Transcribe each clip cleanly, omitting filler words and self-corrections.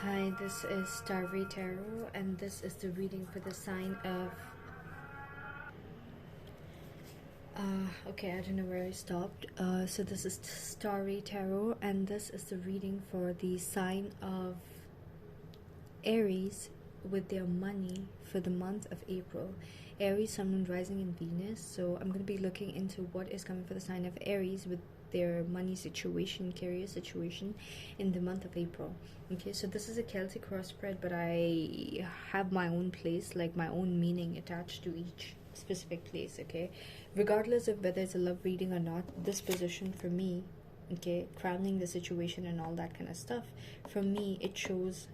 Hi, this is Starry Tarot, and this is the reading for the sign of. Okay, I don't know where I stopped. So, this is Starry Tarot, and this is the reading for the sign of Aries with their money for the month of April. Aries, Sun, Moon, Rising in Venus. So, I'm going to be looking into what is coming for the sign of Aries with their money situation, career situation in the month of April. Okay, so this is a Celtic cross spread, but I have my own place, like my own meaning attached to each specific place. Okay, regardless of whether it's a love reading or not, this position for me, okay, crowning the situation and all that kind of stuff, for me it shows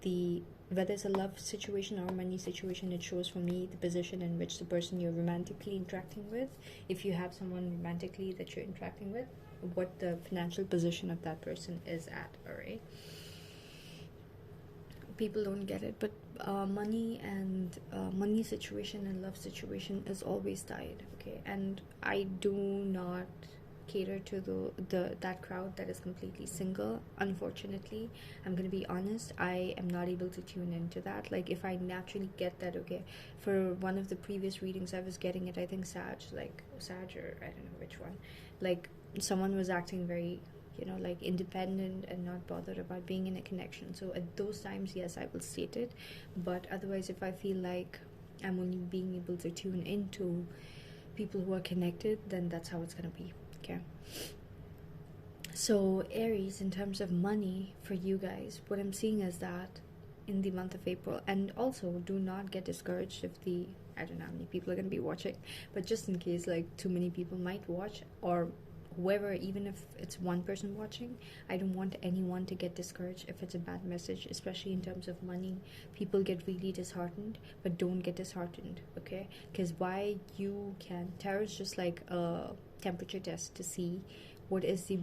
the whether it's a love situation or a money situation, it shows for me the position in which the person you're romantically interacting with, if you have someone romantically that you're interacting with, what the financial position of that person is at. All right, people don't get it, but money and money situation and love situation is always tied. Okay, and I do not cater to the that crowd that is completely single. Unfortunately, I'm gonna be honest, I am not able to tune into that. Like, if I naturally get that, okay, for one of the previous readings I was getting it, I think Sag, or I don't know which one, like someone was acting very, like independent and not bothered about being in a connection. So at those times, yes, I will state it, but otherwise, if I feel like I'm only being able to tune into people who are connected, then that's how it's gonna be. Okay, so Aries, in terms of money for you guys, what I'm seeing is that in the month of April, and also do not get discouraged if I don't know how many people are going to be watching, but just in case like too many people might watch, or whoever, even if it's one person watching, I don't want anyone to get discouraged if it's a bad message, especially in terms of money. People get really disheartened, but don't get disheartened, okay? Because why you can, tarot is just like a temperature test to see what is the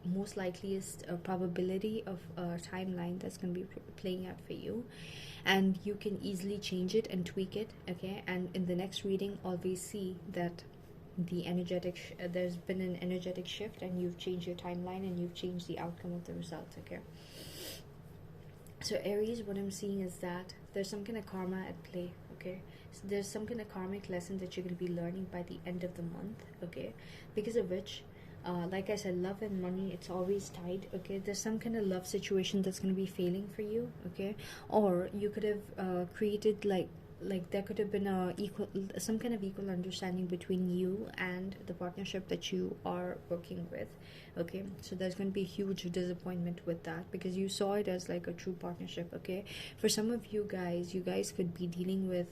most likeliest probability of a timeline that's going to be playing out for you, and you can easily change it and tweak it. Okay, and in the next reading always see that the energetic there's been an energetic shift, and you've changed your timeline and you've changed the outcome of the result. Okay, so Aries, what I'm seeing is that there's some kind of karma at play. Okay, so there's some kind of karmic lesson that you're going to be learning by the end of the month. Okay, because of which, like I said, love and money, it's always tied. Okay, there's some kind of love situation that's going to be failing for you. Okay, or you could have created like there could have been some kind of equal understanding between you and the partnership that you are working with. Okay, so there's going to be a huge disappointment with that, because you saw it as like a true partnership. Okay, for some of you guys could be dealing with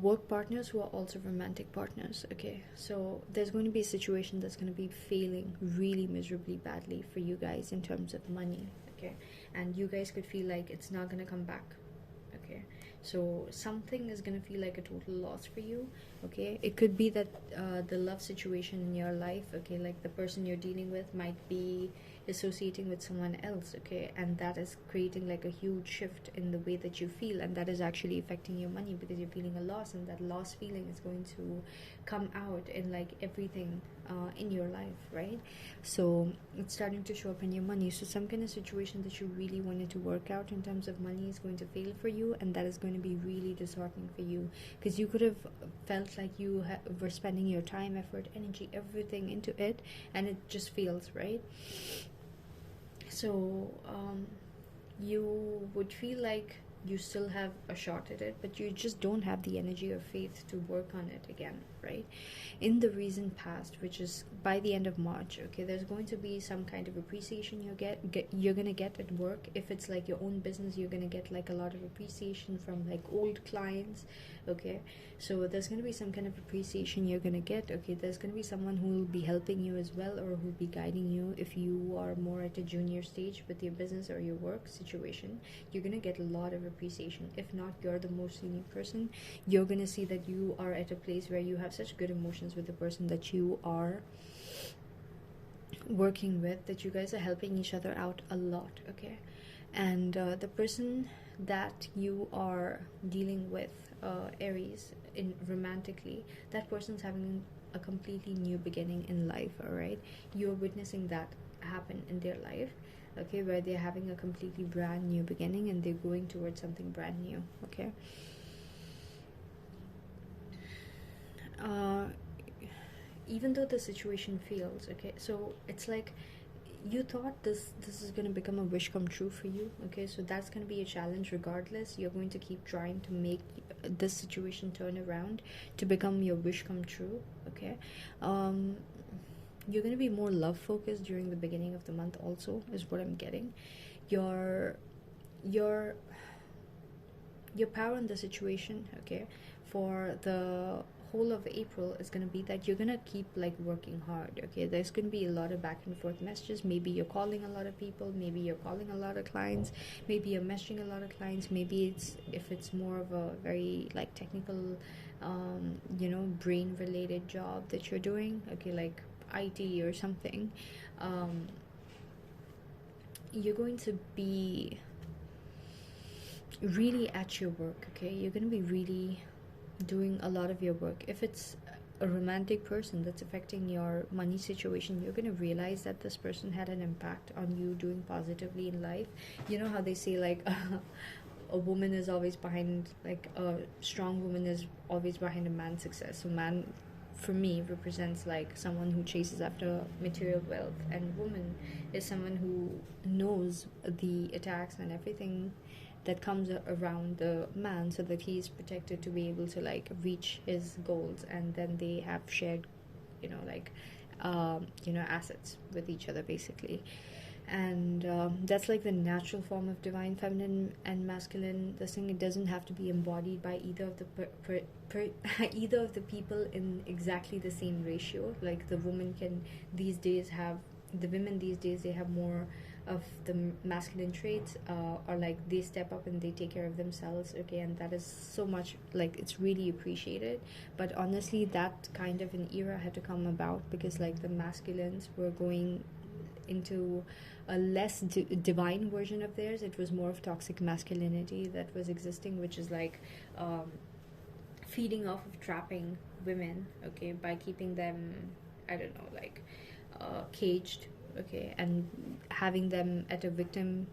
work partners who are also romantic partners. Okay, so there's going to be a situation that's going to be failing really miserably badly for you guys in terms of money. Okay, and you guys could feel like it's not going to come back. Okay, so something is going to feel like a total loss for you. Okay, it could be that the love situation in your life, okay, like the person you're dealing with might be associating with someone else. Okay, and that is creating like a huge shift in the way that you feel, and that is actually affecting your money, because you're feeling a loss, and that loss feeling is going to come out in like everything in your life, right? So it's starting to show up in your money. So some kind of situation that you really wanted to work out in terms of money is going to fail for you, and that is going to be really disheartening for you, because you could have felt like you were spending your time, effort, energy, everything into it, and it just fails, right? So you would feel like you still have a shot at it, but you just don't have the energy or faith to work on it again, right? In the recent past, which is by the end of March, okay, there's going to be some kind of appreciation you're gonna get at work. If it's like your own business, you're gonna get like a lot of appreciation from like old clients. Okay, so there's gonna be some kind of appreciation you're gonna get. Okay, there's gonna be someone who will be helping you as well, or who will be guiding you if you are more at a junior stage with your business or your work situation. You're gonna get a lot of appreciation. If not, you're the most senior person, you're gonna see that you are at a place where you have such good emotions with the person that you are working with, that you guys are helping each other out a lot. Okay, and the person that you are dealing with, Aries, in romantically, that person's having a completely new beginning in life. All right, you're witnessing that happen in their life, okay, where they're having a completely brand new beginning and they're going towards something brand new, okay. uh, Even though the situation fails, okay, so it's like you thought this is going to become a wish come true for you, okay, so that's going to be a challenge. Regardless, you're going to keep trying to make this situation turn around to become your wish come true, okay. um you're going to be more love focused during the beginning of the month also, is what I'm getting. your your your power in the situation, okay, for the whole of April is going to be that you're going to keep like working hard, okay. There's going to be a lot of back and forth messages. Maybe you're calling a lot of people, maybe you're calling a lot of clients, maybe you're messaging a lot of clients, maybe it's, if it's more of a very like technical brain related job that you're doing, okay, like IT or something. um you're going to be really at your work, okay. You're going to be really doing a lot of your work. If it's a romantic person that's affecting your money situation, you're going to realize that this person had an impact on you doing positively in life. You know how they say like a woman is always behind, like a strong woman is always behind a man's success. So man for me represents like someone who chases after material wealth, and woman is someone who knows the attacks and everything that comes around the man, so that he's protected to be able to like reach his goals, and then they have shared like assets with each other basically. And that's like the natural form of divine feminine and masculine. This thing, it doesn't have to be embodied by either of the either of the people in exactly the same ratio. Like the woman can these days have the women these days, they have more of the masculine traits, or like they step up and they take care of themselves, okay, and that is so much like it's really appreciated. But honestly, that kind of an era had to come about because like the masculines were going into a less divine version of theirs. It was more of toxic masculinity that was existing, which is like feeding off of trapping women, okay, by keeping them, I don't know, like caged, okay, and having them at a victim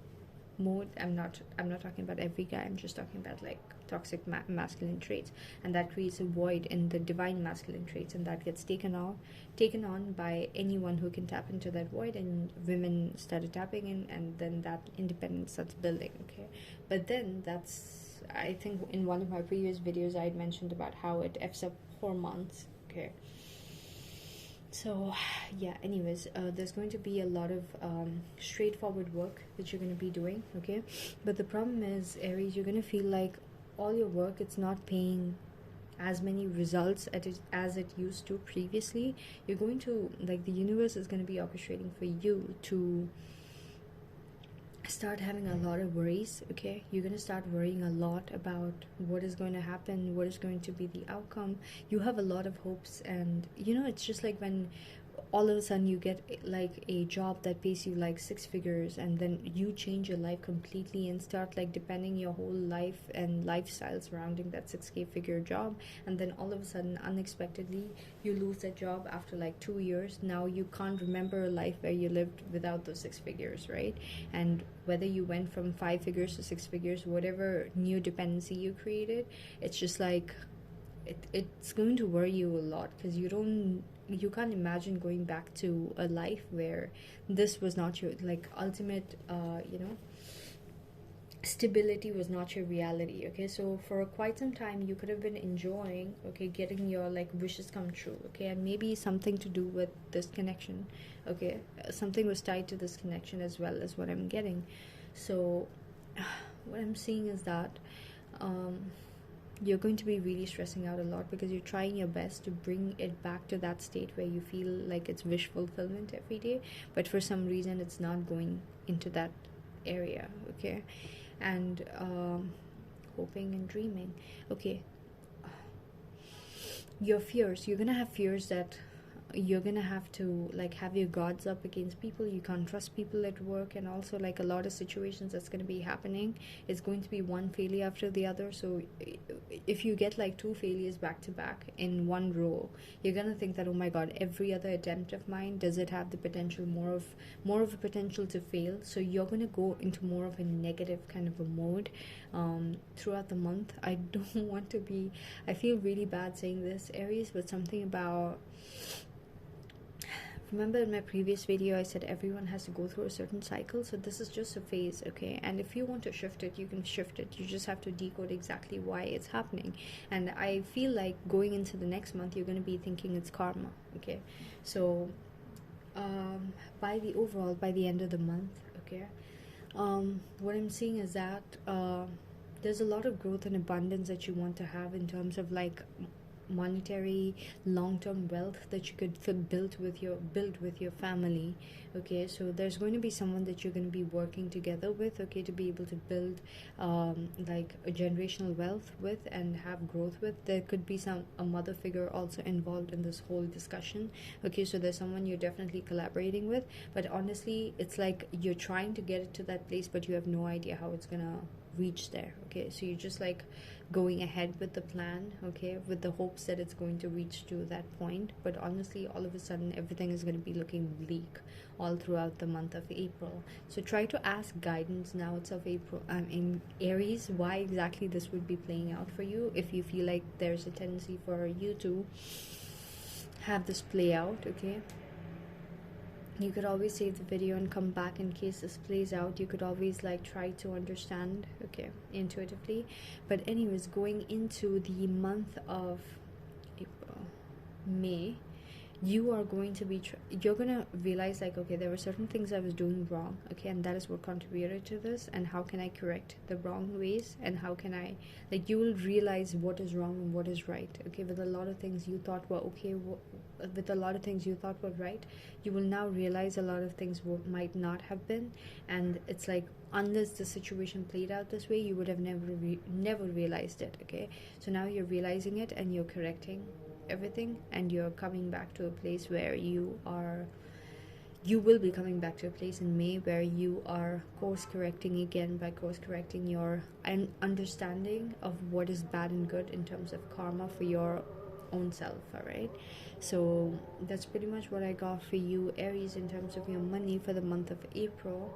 mode. I'm not talking about every guy, I'm just talking about like toxic masculine traits, and that creates a void in the divine masculine traits, and that gets taken on by anyone who can tap into that void, and women started tapping in, and then that independence starts building, okay. But then that's, I think in one of my previous videos I had mentioned about how it f's up hormones, okay. So yeah, anyways, there's going to be a lot of straightforward work that you're going to be doing, okay. But the problem is, Aries, you're going to feel like all your work, it's not paying as many results as it used to previously. You're going to, like, the universe is going to be orchestrating for you to start having a lot of worries, okay. You're going to start worrying a lot about what is going to happen, what is going to be the outcome. You have a lot of hopes, and it's just like when all of a sudden you get like a job that pays you like 6 figures, and then you change your life completely and start like depending your whole life and lifestyle surrounding that 6K figure job, and then all of a sudden unexpectedly you lose that job after like 2 years. Now you can't remember a life where you lived without those 6 figures, right? And whether you went from 5 figures to 6 figures, whatever new dependency you created, it's just like it's going to worry you a lot, because you can't imagine going back to a life where this was not your like ultimate stability was not your reality, okay. So for quite some time you could have been enjoying, okay, getting your like wishes come true, okay, and maybe something to do with this connection, okay. Something was tied to this connection as well, as what I'm getting. So what I'm seeing is that you're going to be really stressing out a lot, because you're trying your best to bring it back to that state where you feel like it's wish fulfillment every day, but for some reason it's not going into that area, okay. And hoping and dreaming, okay. Your fears, you're gonna have fears that you're gonna have to like have your guards up against people. You can't trust people at work, and also like a lot of situations that's gonna be happening, it's going to be one failure after the other. So if you get like two failures back to back in one row, you're gonna think that, oh my god, every other attempt of mine, does it have the potential, more of a potential to fail? So you're gonna go into more of a negative kind of a mode throughout the month. I don't want to be, I feel really bad saying this, Aries, but something about, remember in my previous video I said everyone has to go through a certain cycle, so this is just a phase, okay? And if you want to shift it, you can shift it. You just have to decode exactly why it's happening. And I feel like going into the next month, you're going to be thinking it's karma, okay? So by the end of the month, okay, what I'm seeing is that there's a lot of growth and abundance that you want to have in terms of like monetary long-term wealth that you could build with your family, okay? So there's going to be someone that you're going to be working together with, okay, to be able to build like a generational wealth with and have growth with. There could be a mother figure also involved in this whole discussion, okay? So there's someone you're definitely collaborating with, but honestly it's like you're trying to get it to that place, but you have no idea how it's gonna reach there, okay? So you're just like going ahead with the plan, okay, with the hopes that it's going to reach to that point. But honestly, all of a sudden everything is going to be looking bleak all throughout the month of April. So try to ask guidance now itself, April, in Aries, why exactly this would be playing out for you. If you feel like there's a tendency for you to have this play out, okay, you could always save the video and come back in case this plays out. You could always like try to understand, okay, intuitively. But anyways, going into the month of April, May, you are going to be you're gonna realize like, okay, there were certain things I was doing wrong, okay, and that is what contributed to this, and how can I correct the wrong ways, and how can I, like, you will realize what is wrong and what is right, okay? With a lot of things you thought were okay, with a lot of things you thought were right, you will now realize a lot of things might not have been. And it's like, unless the situation played out this way, you would have never realized it, okay? So now you're realizing it and you're correcting everything, and you're coming back to a place where you will be coming back to a place in May where you are course correcting again, by course correcting your understanding of what is bad and good in terms of karma for your own self. All right, so that's pretty much what I got for you, Aries, in terms of your money for the month of April.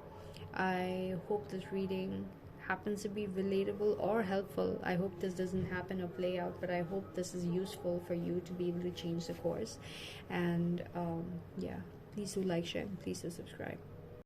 I hope this reading happens to be relatable or helpful. I hope this doesn't happen or play out, but I hope this is useful for you to be able to change the course. And yeah, please do like, share, and please do subscribe.